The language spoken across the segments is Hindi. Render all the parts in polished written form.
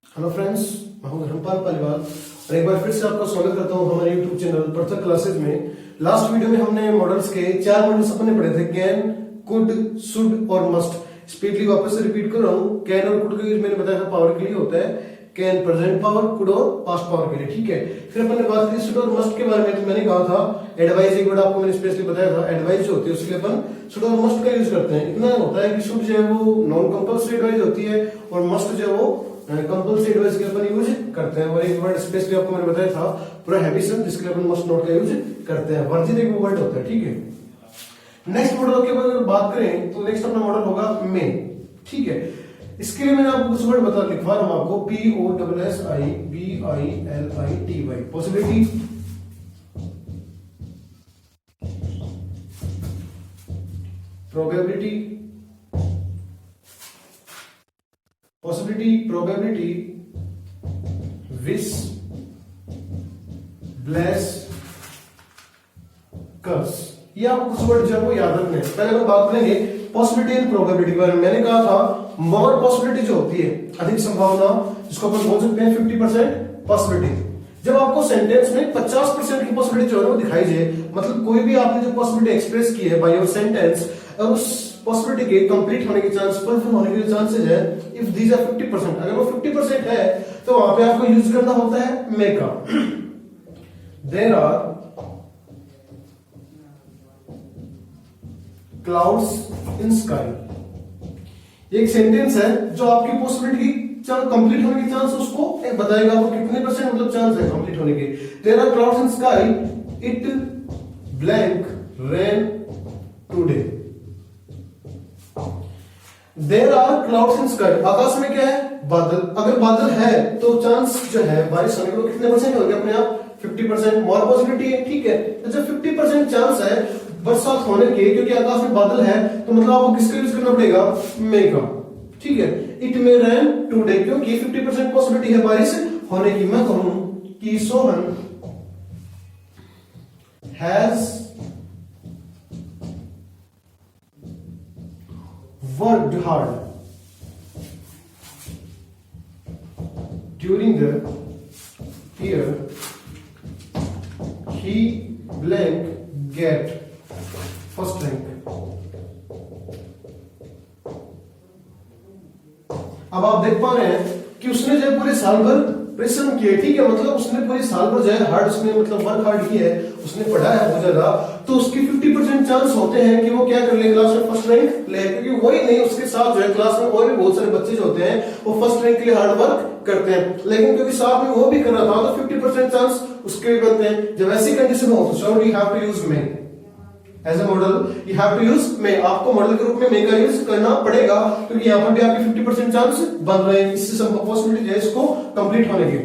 हेलो फ्रेंड्स, मैं हूं धर्मपाल पालीवाल और एक बार फिर से आपका स्वागत करता हूं हमारे यूट्यूब चैनल पृथक क्लासेस में। लास्ट वीडियो में हमने मॉडल्स के 4 मॉडल्स अपने पढ़े थे, कैन, कुड, शुड और मस्ट। स्पीडली वापस से रिपीट कर रहा हूं। कैन और कुड का यूज मैंने बताया था पावर के लिए होता है, कैन प्रेजेंट पावर, कुड और पास्ट पावर के लिए, ठीक है। फिर अपन ने बात की शुड और मस्ट के बारे में, तो मैंने कहा था एडवाइस, एक वर्ड आपको मैंने स्पेशली बताया था, एडवाइस जो होती है उसके लिए अपन शुड और मस्ट का यूज करते हैं। इतना होता है कि शुड जो है वो नॉन कंपल्सरी एडवाइस होती है और मस्ट जो है वो कंपल्सरी एडवाइस के अपन यूज करते हैं। और एक वर्ड स्पेशली आपको मैंने बताया था प्रोहिबिशन, जिसके लिए अपन मस्ट नॉट का यूज करते हैं। वर्जित एक वर्ड होता है, ठीक है। नेक्स्ट मॉडल के बारे में बात करें तो नेक्स्ट अपना मॉडल होगा मे, ठीक है। इसके लिए मैंने आपको कुछ वर्ड लिखवा रहा हूं आपको, POSSIBILITY, possibility, probability, probability, wish, bless, curse. ये आपको कुछ वर्ड जो है वो याद रखने हैं। पहले हम बात करेंगे पॉसिबिलिटी एंड प्रोबेबिलिटी के बारे में। मैंने कहा था मोर पॉसिबिलिटी जो होती है, अधिक संभावना, जिसको अपन बोल सकते हैं 50% पॉसिबिलिटी। जब आपको सेंटेंस में 50% की पॉसिबिलिटी जो है वो दिखाई जाए, मतलब कोई भी आपने जो पॉसिबिलिटी एक्सप्रेस की है बाय योर सेंटेंस, और उस पॉसिबिलिटी के कंप्लीट होने के चांस, फुलफिल होने के चांसेस है, इफ दीज आर 50%, अगर वो 50% है तो वहां पे आपको यूज करना होता है मे का। There are clouds in sky. एक सेंटेंस है जो आपकी पॉसिबिलिटी की कंप्लीट होने के चांस उसको बताएगा, वो कितने परसेंट मतलब चांस है कंप्लीट होने के। There are clouds in sky, it blank rain today. There are clouds in sky, आकाश में क्या है? बादल। अगर बादल है तो चांस जो है बारिश होने के वो कितने परसेंट हो गया अपने आप? 50%। मोर पॉसिबिलिटी है, ठीक है। तो जब 50% चांस है बरसात होने के, क्योंकि आकाश में बादल है, तो मतलब आपको किसका यूज करना पड़ेगा? मे का, ठीक है। इट मे रेन टुडे, क्योंकि 50% पॉसिबिलिटी है बारिश होने की। मैं कहूं कि Sohan has worked hard during the year, he blank get first rank। अब आप देख पा रहे हैं कि उसने जो पूरे साल भर परिश्रम किए, ठीक है, मतलब उसने पूरे साल भर जो है हार्ड, उसने मतलब वर्क हार्ड किया है, उसने पढ़ा है बहुत ज्यादा, तो उसकी 50% चांस होते हैं कि वो क्या कर ले, क्लास में फर्स्ट रैंक ले। क्योंकि वही नहीं, उसके साथ जो है क्लास में और भी बहुत सारे बच्चे जो होते हैं वो फर्स्ट रैंक के लिए हार्ड वर्क करते हैं, लेकिन क्योंकि साथ में वो भी कर रहा था तो 50% चांस उसके भी बनते हैं। जब ऐसी कंडीशन हो तो sure you have to use may as a model, you have to use may. आपको मॉडल के रूप में मे का यूज करना पड़ेगा, क्योंकि यहाँ पर भी आपके 50% चांस बन रहे हैं, इससे संभव पॉसिबिलिटी है इसको कंप्लीट होने की।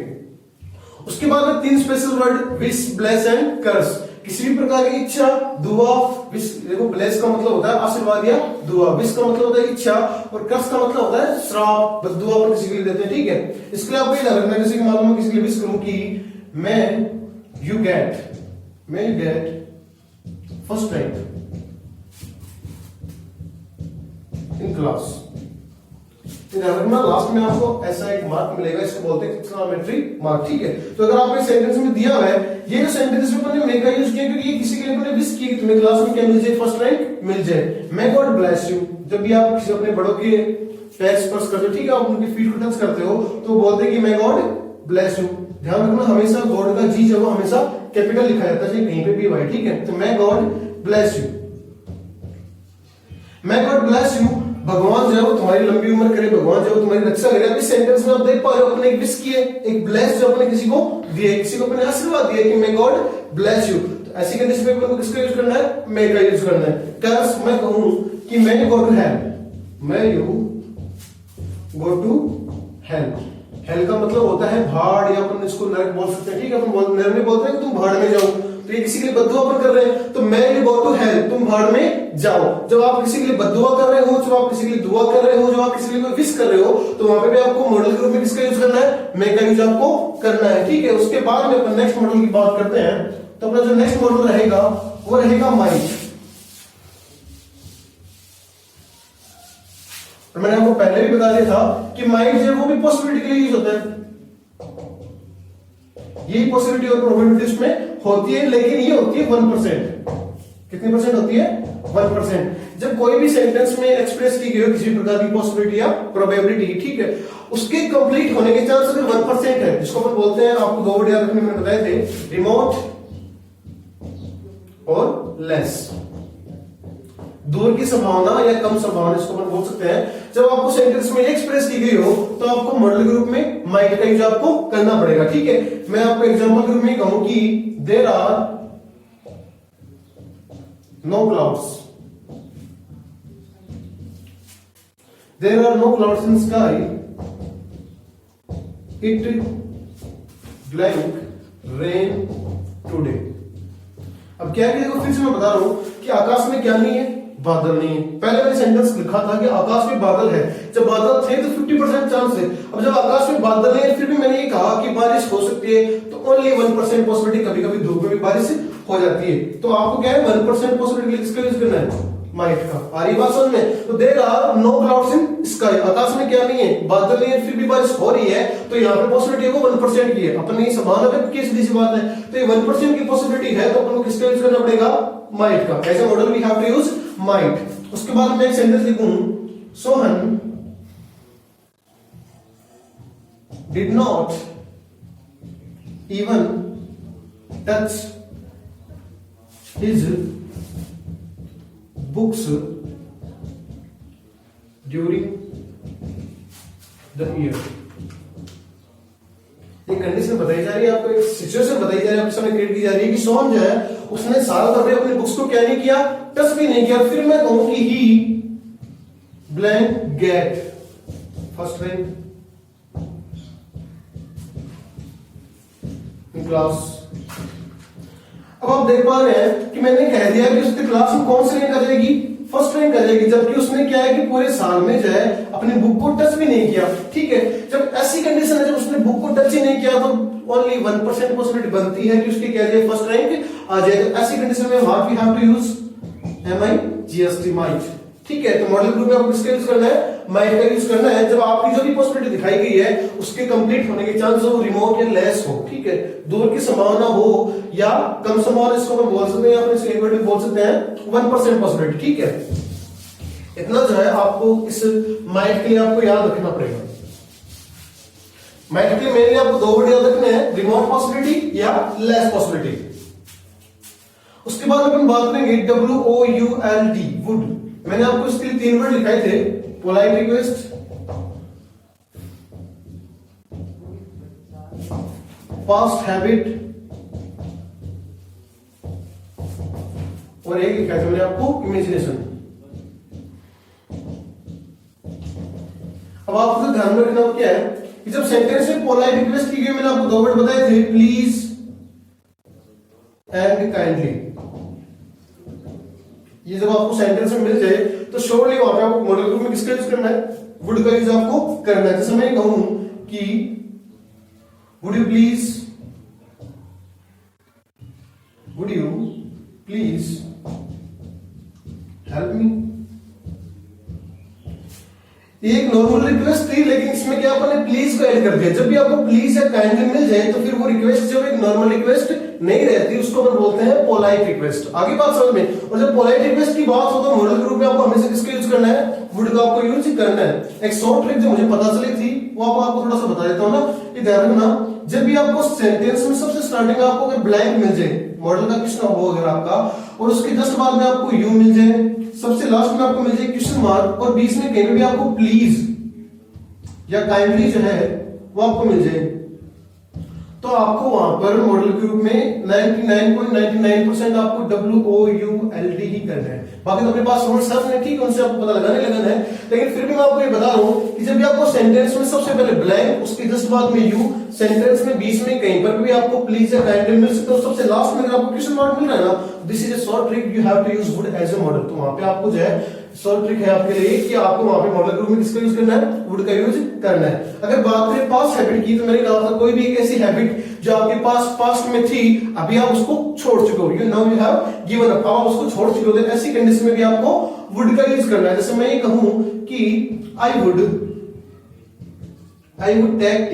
उसके बाद में 3 special word, wish, bless and curse. किसी भी प्रकार की इच्छा, दुआ, विश, देखो ब्लेस का मतलब होता है आशीर्वाद या दुआ, विश का मतलब होता है इच्छा, और कर्स का मतलब होता है श्राप, बद्दुआ पर किसी के लिए देते हैं, ठीक है। इसके लिए आपको ये लग रहा है, जैसे कि मालूम है किसी के लिए विश करूं कि मैं you get first rank in class. Last में आपको ऐसा एक मार्क मिलेगा, इसको बोलते हैं एक्सक्लेमेटरी मार्क, ठीक है। तो अगर आपको सेंटेंस में दिया हुआ है, ये जो सेंटेंस में मैंने मे का यूज किया क्योंकि ये किसी के लिए विश की कि तुम्हें क्लास में क्या मिल जाए, फर्स्ट रैंक मिल जाए। मे गॉड ब्लेस यू, जब भी आप किसी अपने बड़ों के पैर स्पर्श करते हो, ठीक है, आप उनकी फीट को टच करते हो तो बोलते हैं कि मे गॉड ब्लेस यू। ध्यान रखना हमेशा गॉड का जी जो हमेशा कैपिटल लिखा जाता है, कहीं पे भी वाई, ठीक है। तो may God bless you, may God bless you, भगवान जो है वो तुम्हारी लंबी उम्र करे, भगवान जो है तुम्हारी रक्षा करे। इस सेंटेंस में आप देख पा रहे हो, अपने एक विश किए, एक ब्लेस जो अपने किसी को दिए, किसी को अपने आशीर्वाद दिए कि मे गॉड ब्लेस यू। तो ऐसी कंडीशन में आपको किसका यूज करना है? मे का यूज करना है। कर्स, मैं कहूं कि मैं go to hell, may you go to hell. Hell का मतलब होता है भाड़, या अपन इसको नरक बोल सकते हैं, ठीक है। अपन नरक में बोलते हैं कि तुम भाड़ में जाओ, तो ये किसी के लिए बद्दुआ अपन कर रहे हैं, तो मैं यू गो टू हेल, तुम भाड़ में जाओ। जब आप किसी के लिए बद्दुआ कर रहे हो, जब आप किसी के लिए दुआ कर रहे हो, जब आप किसी के लिए विश कर रहे हो, तो वहां पे भी आपको मॉडल के रूप में किसका यूज करना है? मे का यूज आपको करना है, ठीक है। उसके बाद में अपन नेक्स्ट मॉडल की बात करते हैं, तो अपना जो नेक्स्ट मॉडल रहेगा वो रहेगा माइट। और मैंने आपको पहले भी बता दिया था कि माइट जो है वो भी पॉसिबिलिटी के लिए यूज होता है। यही पॉसिबिलिटी और प्रोबेबिलिटी इसमें होती है, लेकिन ये होती है 1%। कितनी परसेंट होती है? 1%। जब कोई भी सेंटेंस में एक्सप्रेस की गई हो किसी प्रकार की पॉसिबिलिटी या प्रोबेबिलिटी, ठीक है, उसके कंप्लीट होने के चांस अगर 1% है, जिसको अपन बोलते हैं, आपको दो वर्ड याद रखने मैंने बताए थे, रिमोट और लेस। दूर की संभावना या कम संभावना, इसको अपन बोल सकते हैं। जब आपको सेंटेंस में एक्सप्रेस की गई हो तो आपको मॉडल ग्रुप में माइट का यूज आपको करना पड़ेगा, ठीक है। मैं आपको एग्जांपल ग्रुप में कहूं कि there are no clouds, there are no clouds in sky, it blank rain today। अब क्या है, देखो फिर से मैं बता रहा हूं कि आकाश में क्या नहीं है? बादल नहीं है। पहले मैंने सेंटेंस लिखा था कि आकाश में बादल है, जब बादल थे तो 50% चांस है। अब जब आकाश में बादल है फिर भी मैंने ये कहा कि बारिश हो सकती है, तो ओनली 1% पॉसिबिलिटी, कभी कभी धूप में भी बारिश हो जाती है। तो आपको क्या है, 1% पॉसिबिलिटी किसका यूज करना है? माइट का। आ रही बात समझ में? तो there are no clouds in sky, आकाश में क्या नहीं है? बादल नहीं है, फिर भी बारिश हो रही है, तो यहाँ पे पॉसिबिलिटी है वो 1% की है। अपन नहीं संभावना व्यक्त की, सीधी सी बात है। तो ये 1% की पॉसिबिलिटी है, तो अपन को किसका यूज करना पड़ेगा? माइट का। As a modal we have to use might. उसके बाद मैं एक सेंटेंस लिखूं, Sohan did not even touch his books during the year। एक कंडीशन बताई जा रही है आपको, एक सिचुएशन बताई जा रही है, आपके सामने क्रिएट की जा रही है कि सोहन जो है उसने साल भर में अपने बुक्स को क्या नहीं किया? टच भी नहीं किया। फिर मैं कहूं कि he blank get first rank in class. अब आप देख पा रहे हैं कि मैंने कह दिया कि उसकी क्लास में कौन सी रैंक आ जाएगी? फर्स्ट रैंक आ जाएगी, जबकि उसने क्या है कि पूरे साल में जो है अपनी बुक को टच भी नहीं किया, ठीक है। जब ऐसी कंडीशन है, जब उसने बुक को टच ही नहीं किया, तो ओनली 1% पॉसिबिलिटी बनती है कि उसकी क्या जाए? फर्स्ट रैंक आ जाए। तो ऐसी कंडीशन में what we have to use? MIGST, might, ठीक है। तो मॉडल ग्रुप में आपको किसका यूज करना है? माइट का यूज करना है। जब आपकी जो भी पॉसिबिलिटी दिखाई गई है उसके कंप्लीट होने के चांस हो, रिमोट या लेस हो, ठीक है, दूर की संभावना हो या कम संभावना, इसको हम बोल सकते हैं या फिर इक्वल बोल सकते हैं 1% पॉसिबिलिटी, ठीक है। इतना जो है आपको इस माइट के लिए आपको याद रखना पड़ेगा। माइट के लिए मेनली आपको दो वर्ड याद रखने हैं, रिमोट पॉसिबिलिटी या लेस पॉसिबिलिटी। उसके बाद अपन बात करेंगे WOULD, वुड। मैंने आपको इसके लिए 3 वर्ड लिखाए थे, पोलाइट रिक्वेस्ट, पास्ट हैबिट और एक लिखा था मैंने आपको इमेजिनेशन। अब आपको ध्यान में रखना क्या है कि जब सेंटेंस में पोलाइट रिक्वेस्ट की गई, मैंने आपको 2 वर्ड बताए थे, प्लीज एंड काइंडली। ये जब आपको सेंटेंस में मिल जाए तो श्योरली वहां पे आपको मॉडल ग्रुप में किसका यूज करना है? वुड का यूज आपको करना है। जैसे मैं कहूं कि would you please help me. ये एक नॉर्मल रिक्वेस्ट थी, लेकिन इसमें क्या आपने प्लीज को ऐड कर दिया। जब भी आपको प्लीज या काइंडली मिल जाए तो फिर वो रिक्वेस्ट जब एक नॉर्मल रिक्वेस्ट नहीं रहती, उसको अपन बोलते हैं पोलाइट रिक्वेस्ट। आगे बात समझ में? और जब पोलाइट रिक्वेस्ट की बात हो तो मॉडल ग्रुप में आपको हमेशा किसका यूज करना है? वुड का आपको यूज करना है। एक शॉर्ट ट्रिक जो मुझे पता चली थी वो आपको थोड़ा सा बता देता हूं ना, कि ध्यान रखना, जब भी आपको सेंटेंस में सबसे स्टार्टिंग आपको अगर ब्लैंक मिल जाए, मॉडल का क्वेश्चन हो अगर आपका, और उसके जस्ट बाद में आपको यू मिल जाए, सबसे लास्ट में आपको मिल जाए क्वेश्चन मार्क, और बीच में कहीं भी आपको प्लीज या काइंडली जो है वो आपको मिल जाए, तो आपको वहां पर मॉडल के रूप में 99.99% आपको WOULD ही करना है। बाकी तो अपने पास रूल्स हैं, ठीक है, उनसे आपको पता लगाना है। लेकिन फिर भी मैं आपको ये बता रहा हूं कि जब भी आपको सेंटेंस में सबसे पहले ब्लैंक, उसके जस्ट बाद में यू, सेंटेंस में बीच में कहीं पर भी आपको प्लीज या काइंडली मिल सकता है, सबसे लास्ट में अगर आपको क्वेश्चन मार्क मिल रहा है ना, this is a short trick, you have to use would as a modal. तो वहां पे आपको जो है शॉर्ट ट्रिक है आपके लिए कि आपको वहां पे मॉडल ग्रुप में किसका यूज करना है, वुड का यूज करना है। अगर बात करें पास्ट हैबिट की, तो मैंने कहा था कोई भी एक ऐसी हैबिट जो आपके पास पास्ट में थी, अभी आप उसको छोड़ चुके हो, you now you have given up, आप उसको छोड़ चुके हो, तो ऐसी कंडीशन में भी आपको वुड का यूज करना है। जैसे मैं ये कहूं कि I would take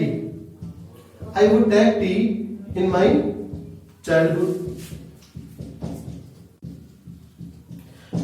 tea in my childhood.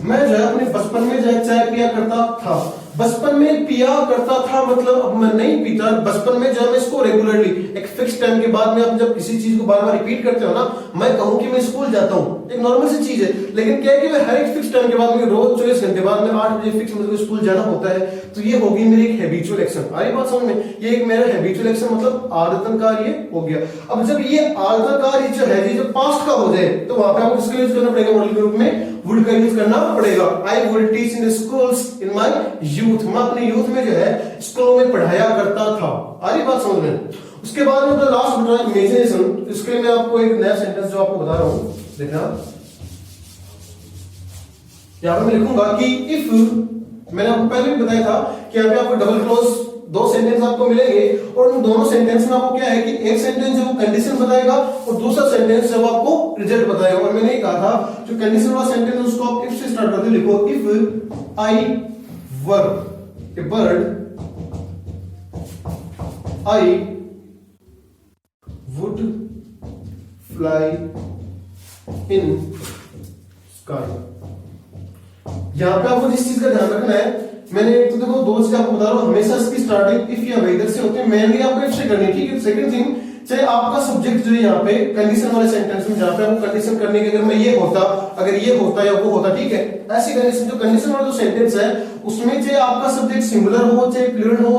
मैं जो है अपने बचपन में जो है चाय पिया करता था, बचपन में पिया करता था मतलब अब मैं नहीं पीता। बचपन में जो है मैं इसको रेगुलरली एक फिक्स टाइम के बाद में आप जब किसी चीज को बार बार रिपीट करते हो ना, मैं कहूं कि मैं स्कूल जाता हूं, एक नॉर्मल सी चीज है, लेकिन क्या है कि मैं हर एक फिक्स टाइम के बाद में रोज 24 घंटे बाद में 8 बजे फिक्स मुझे स्कूल जाना होता है, तो ये होगी मेरी एक हैबिचुअल एक्शन। आई बात समझ में, ये एक मेरा हैबिचुअल एक्शन मतलब आदतन कार्य हो गया। अब जब ये आदतन कार्य जो है जो पास्ट का हो जाए, तो वहां पे आपको किसका यूज करना पड़ेगा, मॉडल के रूप में वुड का यूज करना पड़ेगा। I would teach in schools in my youth, मैं अपने यूथ में जो है स्कूलों में पढ़ाया करता था। आ रही बात समझ में। उसके बाद में तो लास्ट बता इमेजिनेशन, इसके लिए मैं आपको एक नया सेंटेंस जो आपको बता रहा हूं, देखना यहां पे मैं लिखूंगा कि इफ, मैंने आपको पहले भी बताया था कि यहां पे आपको डबल क्लोज 2 सेंटेंस आपको मिलेंगे, और उन दोनों सेंटेंस में आपको क्या है कि एक सेंटेंस जो कंडीशन बताएगा और दूसरा सेंटेंस जब आपको रिजल्ट बताएगा। और मैंने कहा था जो कंडीशन वाला सेंटेंस उसको आप इफ से स्टार्ट करते लिखो, if I were A bird I would fly in sky. यहां पे आपको जिस चीज का ध्यान रखना है, मैंने एक तो देखो 2 चीज आपको बता रहा हूं, हमेशा इसकी स्टार्टिंग इफ या वेदर से होती है, मेनली आपको इफ से करनी है, ठीक है। सेकंड थिंग, चाहे आपका सब्जेक्ट जो है यहाँ पे कंडीशन वाले सेंटेंस में जहां पे आपको कंडीशन करने की, अगर मैं ये होता, अगर ये होता या वो होता, ठीक है, ऐसी कंडीशन जो कंडीशन वाला जो सेंटेंस है उसमें चाहे आपका सब्जेक्ट सिंगुलर हो चाहे प्लूरल हो,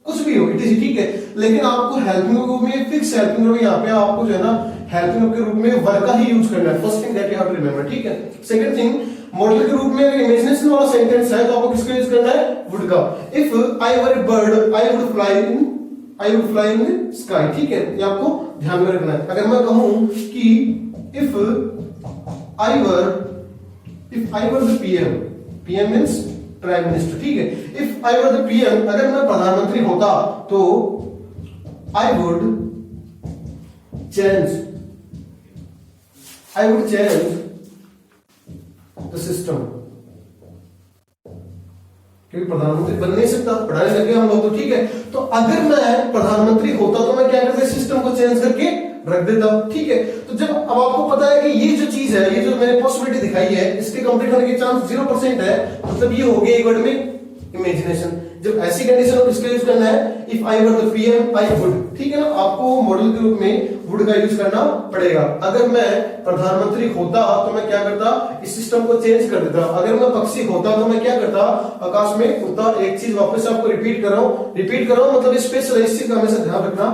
कुछ भी हो, इट इज ठीक है, लेकिन आपको हेल्पिंग रूप में फिक्स हेल्पिंग रूप, यहाँ पे आपको जो है ना हेल्पिंग के रूप में वर्ब का ही यूज करना है। First thing that you have to remember, ठीक है। सेकंड थिंग, मॉडल के रूप में अगर इमेजिनेशन वाला सेंटेंस है तो आपको किसका यूज करना है, वुड का। If I were A bird I would fly in sky, ठीक है, ये आपको ध्यान में रखना है। अगर मैं कहूं कि if I were the PM means prime minister, ठीक है। If I were the PM, अगर मैं प्रधानमंत्री होता तो I would change the system, क्योंकि प्रधानमंत्री बन नहीं सकता, पढ़ाने लगे हम लोग, तो ठीक है। तो अगर मैं प्रधानमंत्री होता तो मैं क्या करता, सिस्टम को चेंज करके रख देता, ठीक है। तो जब अब आपको पता है कि ये जो चीज है, ये जो मैंने पॉसिबिलिटी दिखाई है, इसके कंप्लीट होने के चांस 0% है, मतलब ये हो गया एक वर्ड में इमेजिनेशन। जब ऐसी कंडीशन को इसका यूज करना है, if I were the PM I would, ठीक है ना, आपको मॉडल के रूप में वुड का यूज करना पड़ेगा। अगर मैं प्रधानमंत्री होता तो मैं क्या करता, इस सिस्टम को चेंज कर देता। अगर मैं पक्षी होता तो मैं क्या करता, आकाश में उड़ता। एक चीज वापस आपको रिपीट कर रहा हूं, मतलब स्पेशल इस चीज का हमेशा ध्यान रखना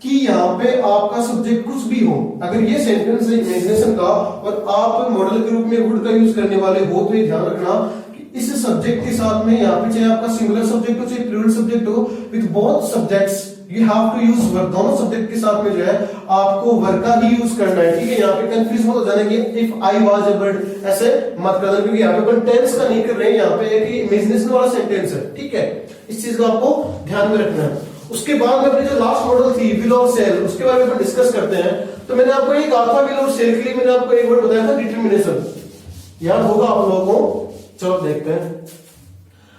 कि यहाँ पे आपका सब्जेक्ट कुछ भी हो, अगर ये सेंटेंस है इमेजिनेशन का और आप मॉडल के रूप में वुड का यूज करने वाले हो, तो ये ध्यान रखना कि इस सब्जेक्ट के साथ में यहाँ पे चाहे आपका सिंगुलर सब्जेक्ट हो चाहे प्लूरल सब्जेक्ट हो, with both subjects you have to use verb. दोनों सब्जेक्ट के साथ में जो है आपको वर्ब का ही यूज करना है, ठीक है। यहाँ पे कंफ्यूज मत हो जाना कि if I was a bird, ऐसे मत करना, क्योंकि यहाँ पे अपन टेंस का नहीं कर रहे हैं, यहाँ पे एक इमेजिनेशन वाला सेंटेंस है, ठीक है। इस चीज को आपको ध्यान में रखना है। उसके बाद में अपनी जो लास्ट मॉडल थी विल और सेल, उसके बारे में अपन डिस्कस करते हैं। तो मैंने आपको एक कहा था विल और सेल के लिए मैंने आपको एक वर्ड बताया था डिटरमिनेशन, याद होगा आप लोगों को। चलो देखते हैं,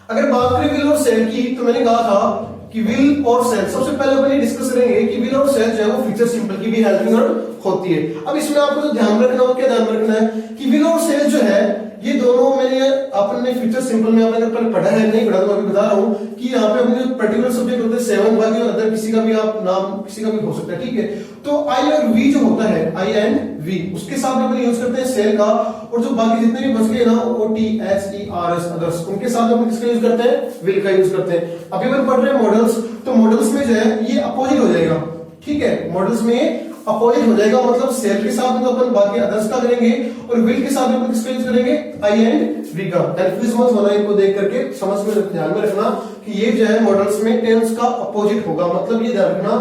अगर बात करें विल और सेल की, तो मैंने कहा था कि विल और सेल, सबसे पहले अपन ये डिस्कस करेंगे कि विल और सेल जो है वो फ्यूचर सिंपल की भी हेल्पिंग वर्ब होती है। अब इसमें आपको जो ध्यान रखना हो, क्या ध्यान रखना है कि विल और सेल जो है ये दोनों मैंने अपने फ्यूचर सिंपल में आपने अगर पढ़ा है नहीं पढ़ा तो मैं अभी बता रहा हूं कि यहाँ पे अपने जो पर्टिकुलर सब्जेक्ट होते हैं 7 बाकी और अदर किसी का भी आप नाम किसी का भी हो सकता है, ठीक है। तो आई और वी जो होता है, आई एंड वी, उसके साथ में अपन यूज करते हैं सेल का, और जो बाकी जितने भी बच गए ना O T H E R S others, उनके साथ में किसका यूज करते हैं, विल का यूज करते हैं। अभी अपन पढ़ रहे हैं मॉडल्स, तो मॉडल्स में जो है ये अपोजिट हो जाएगा, ठीक है। मॉडल्स में अपोजिट हो जाएगा, मतलब सेल के साथ में तो अपन बाकी अदर्स का करेंगे और विल के साथ में अपन किसका यूज करेंगे, आई एंड वी का। कंफ्यूज मत होना, इनको देख करके समझ में ध्यान में रखना कि ये जो है मॉडल्स में टेंस का अपोजिट होगा, मतलब ये ध्यान रखना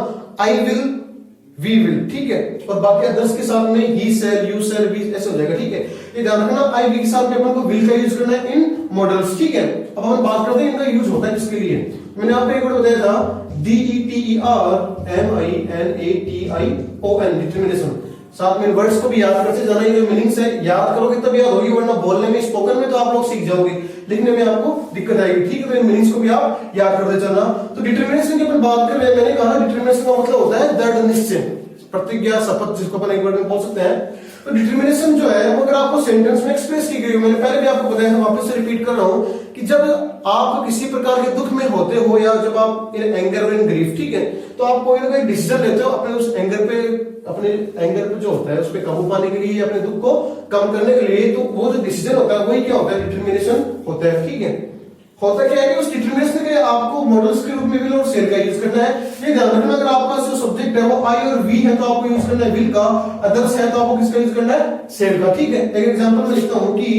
आई विल वी विल, ठीक है। और बाकी अदर्स के साथ में ही सेल, यू सेल, वी ऐसे हो जाएगा, ठीक है। ये ध्यान रखना, आई वी के साथ में अपन को विल का यूज करना है इन मॉडल्स, ठीक है। अब हम बात करते हैं इनका यूज होता है किसके लिए। मैंने आपको एक वर्ड बताया था DETERMINATION, डिटरमिनेशन। साथ में वर्ड्स को भी याद करते जाना, ये जो मीनिंग्स है याद करोगे तब याद होगी, वरना बोलने में स्पोकन में तो आप लोग सीख जाओगे, लिखने में आपको दिक्कत आएगी, ठीक है। तो इन मीनिंग्स को भी आप याद करते चलना। तो डिटरमिनेशन की अपन बात कर रहे हैं, मैंने कहा डिटरमिनेशन का मतलब होता है दृढ़ निश्चय, प्रतिज्ञा, शपथ, जिसको अपन एक वर्ड में बोल सकते हैं। तो डिटरमिनेशन जो है वो अगर आपको सेंटेंस में एक्सप्रेस की गई हो, मैंने पहले भी आपको बताया था, वापस से रिपीट कर रहा हूं कि जब आप किसी प्रकार के दुख में होते हो या जब आप इन एंगर और इन ग्रीफ, ठीक है, तो आप कोई ना कोई डिसीजन लेते हो अपने उस एंगर पे, अपने एंगर पे जो होता है उस पे काबू पाने के लिए, अपने दुख को कम करने के लिए। तो वो जो डिसीजन होता है वही क्या होता है, डिटरमिनेशन होता है, ठीक है। होता क्या है कि उस डिटरमिनेशन के आपको मॉडल्स के रूप में विल और सेल का यूज करना है। ये ध्यान रखना, अगर आपका जो सब्जेक्ट है वो आई और वी है तो आपको यूज करना है विल का, अदर्स है तो आपको किसका यूज करना है, सेल का, ठीक है। एक एग्जांपल में लिखता हूं कि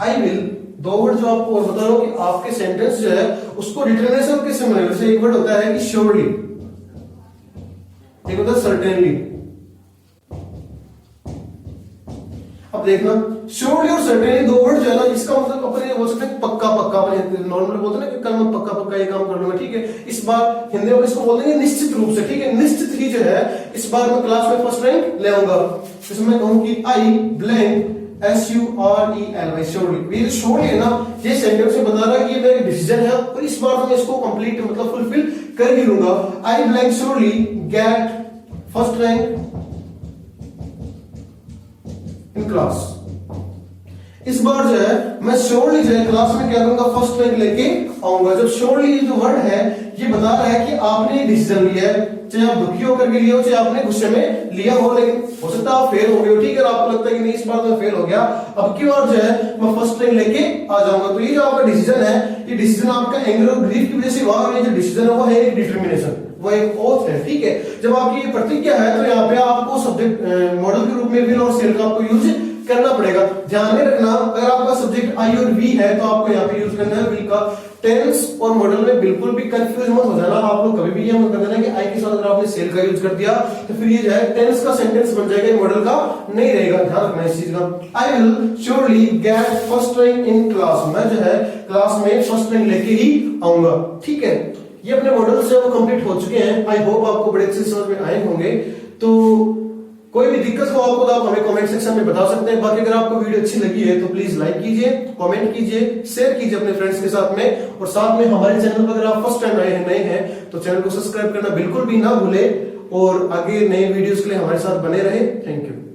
आई विल, दो वर्ड जो आपको और बता रहा हूं कि आपके सेंटेंस जो है उसको डिटरमिनेशन कैसे मिलेगा। जैसे एक वर्ड होता है कि श्योरली, एक होता है सर्टेनली। अब देखना, श्योरली और सर्टेनली दो वर्ड जो है ना, इसका मतलब अपने बोल सकते हैं पक्का पक्का, अपने नॉर्मली बोलते हैं ना कि कल मैं पक्का पक्का ये काम कर लूंगा, ठीक है। इस बार हिंदी में इसको बोल देंगे निश्चित रूप से, ठीक है। निश्चित ही जो है इस बार मैं क्लास में फर्स्ट रैंक ले आऊंगा। इसमें मैं कहूं कि आई ब्लैंक SURELY, श्योरली। ये श्योरली है ना, ये सेंटेंस में बता रहा है कि ये मेरा डिसीजन है और इस बार तो मैं इसको कंप्लीट मतलब फुलफिल कर ही लूंगा। आई blank surely gate first rank in class. इस बार जो है मैं श्योरली जो है क्लास में क्या करूंगा, फर्स्ट रैंक लेके आऊंगा। जब श्योरली जो वर्ड है ये बता रहा है कि आपने डिसीजन लिया है, चाहे आप दुखी होकर के लिए हो, चाहे आपने गुस्से में लिया हो, लेकिन हो सकता है आप फेल हो गए हो, ठीक है। आपको लगता है कि नहीं इस बार तो मैं फेल हो गया, अब की बार जो है मैं फर्स्ट रैंक लेके आ जाऊंगा। तो ये जो आपका डिसीजन है, ये डिसीजन आपका एंगर और ग्रीफ की वजह से हुआ, और ये जो डिसीजन है वो है एक डिटरमिनेशन, वो एक ओथ है, ठीक है। जब आपकी ये प्रतिज्ञा है तो यहाँ पे आपको सब्जेक्ट मॉडल के रूप में विल और सेल का आपको यूज करना पड़ेगा। ध्यान में रखना, अगर आपका सब्जेक्ट आई और वी है तो आपको यहाँ पे यूज करना है विल का। टेंस और मॉडल में बिल्कुल भी कंफ्यूज मत हो जाना। आप लोग कभी भी ये मत कर देना कि आई के साथ अगर आपने सेल का यूज कर दिया तो फिर ये जो है टेंस का सेंटेंस बन जाएगा, मॉडल का नहीं रहेगा। ध्यान रखना इस चीज का। I will surely gate first rank in class, मैं जो है क्लास में फर्स्ट रैंक लेके ही आऊंगा, ठीक है। ये अपने मॉडल्स जो है वो कंप्लीट हो चुके हैं। आई होप आपको बड़े अच्छे समझ में आए होंगे। तो कोई भी दिक्कत हो आपको तो आप हमें कमेंट सेक्शन में बता सकते हैं। बाकी अगर आपको वीडियो अच्छी लगी है तो प्लीज लाइक कीजिए, कमेंट कीजिए, शेयर कीजिए अपने फ्रेंड्स के साथ में। और साथ में हमारे चैनल पर अगर आप फर्स्ट टाइम नए हैं तो चैनल को सब्सक्राइब करना बिल्कुल भी ना भूले, और आगे नए वीडियोस के लिए हमारे साथ बने रहे। Thank you.